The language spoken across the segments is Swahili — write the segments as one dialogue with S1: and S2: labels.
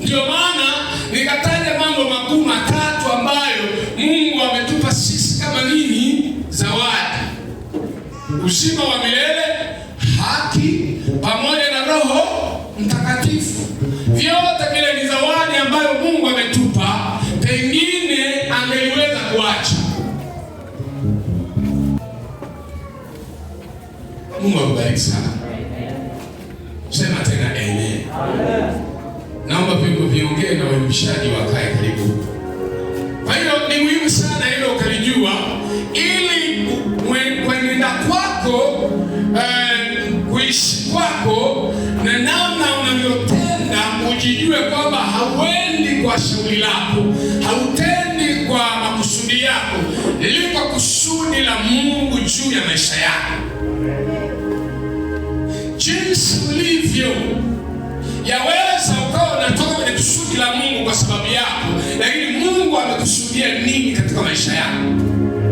S1: Ndio maana nikataja mambo makuu matatu ambayo Mungu ametupa sisi kama nini? Zawadi. Uzima wa milele, haki, pamoja na Roho Mtakatifu. Vyote vile ni zawadi ambayo Mungu ametupa, pengine angeliweza kuacha. Mungu akubariki sana. Sema tena amen. Naomba vyombo viongee na waimbishaji wakae karibu. Kwa hiyo ni muhimu sana hilo ukalijua, ili kuenenda kwako, kuishi kwako na namna unavyotenda ujijue kwamba hauendi kwa shauri lako, hautendi kwa makusudi yako, liko kusudi la Mungu juu ya maisha yako. Jinsi ulivyo, yaweza ukawa unatoka kwenye kusudi la Mungu kwa sababu yako, lakini Mungu amekusudia nini katika maisha yako?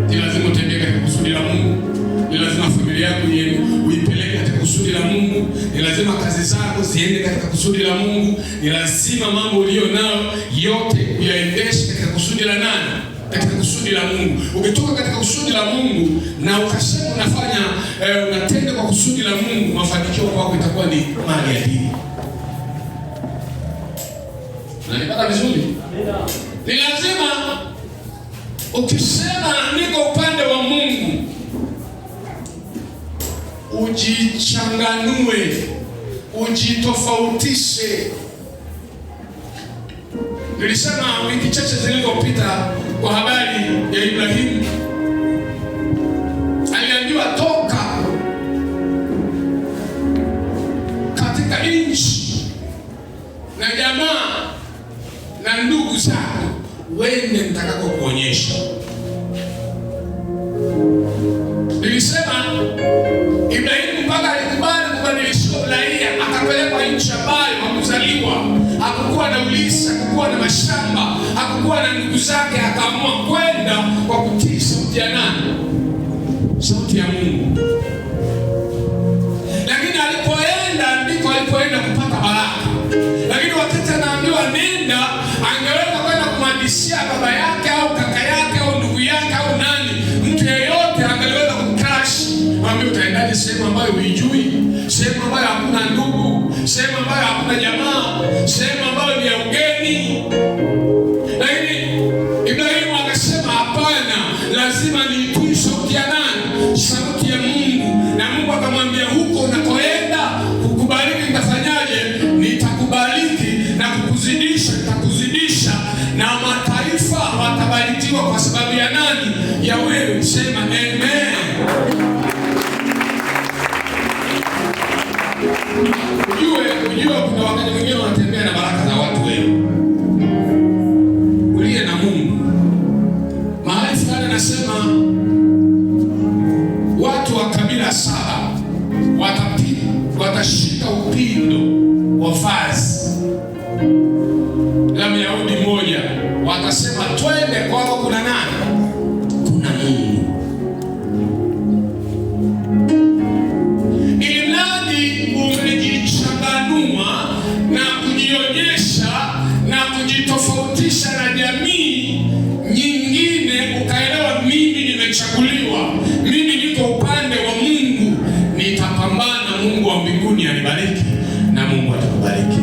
S1: Ni lazima utembee katika kusudi la Mungu. Ni lazima familia yako uipeleke katika kusudi la Mungu. Ni lazima kazi zako ziende katika kusudi la Mungu. Ni lazima mambo uliyo nayo yote uyaendeshe katika kusudi la nani? Katika kusudi la Mungu. Ukitoka katika kusudi la Mungu na ukasema unafanya unatenda kwa kusudi la Mungu, mafanikio kwako itakuwa ni mali ya dini. Unanipata vizuri? Ni lazima ukisema niko upande wa Mungu, ujichanganue, ujitofautishe. Nilisema wiki chache zilizopita kwa habari ya Ibrahimu. Aliambiwa toka katika nchi na jamaa na ndugu zako, wende nitakako kuonyesha. Nilisema Ibrahimu mpaka alikubali kubadilisha uraia, akapelekwa nchi ambayo hakuzaliwa, hakukuwa na ulisi, hakukuwa na mashamba, hakukuwa na ndugu zake, akaamua kwenda kwa kutii sauti ya nani? Sauti ya Mungu. Lakini alipoenda ndiko alipoenda kupata baraka. Lakini wakati anaambiwa nenda, angeweza kwenda kumhadithia baba yake au kaka yake au ndugu yake au nani, mtu yeyote angeweza kumkashi, mwambie utaendaje sehemu ambayo huijui, sehemu ambayo hakuna ndugu, sehemu ambayo hakuna jamaa, sehemu ambayo ni ya ugeni. Lakini Ibrahimu akasema hapana, lazima niitii sauti ya nani? Sauti ya Mungu. Na Mungu akamwambia huko unakoenda kukubariki nitafanyaje? Nitakubariki na kukuzidisha, nitakuzidisha na mataifa watabarikiwa kwa sababu ya nani? Ya wewe. Sema amen. Ujue kuna wakati mwingine wanatembea na baraka za watu wewe. Uliye na Mungu. Mahali fulani anasema watu wa kabila 7 watashika upindo wa vazi la Myahudi mmoja, watasema twende kwako kuna nani? Kuna Mungu. Na kujionyesha na kujitofautisha na jamii nyingine, ukaelewa mimi nimechaguliwa, mimi niko upande wa Mungu, nitapambana, Mungu wa mbinguni anibariki na Mungu atakubariki.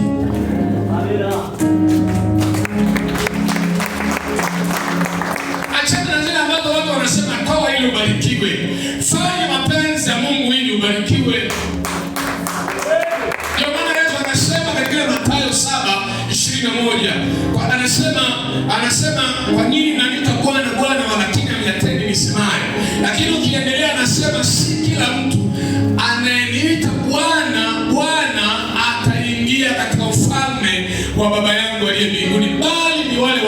S1: Achana na zile ambazo watu wanasema toa ili ubarikiwe. Fanya mapenzi ya Mungu ili ubarikiwe. Mathayo 7:21 anasema kwa nini mnaniita Bwana Bwana lakini hamyatendi nisemayo? Lakini ukiendelea anasema si kila mtu anayeniita Bwana Bwana ataingia katika ufalme wa Baba yangu aliye mbinguni, bali ni wale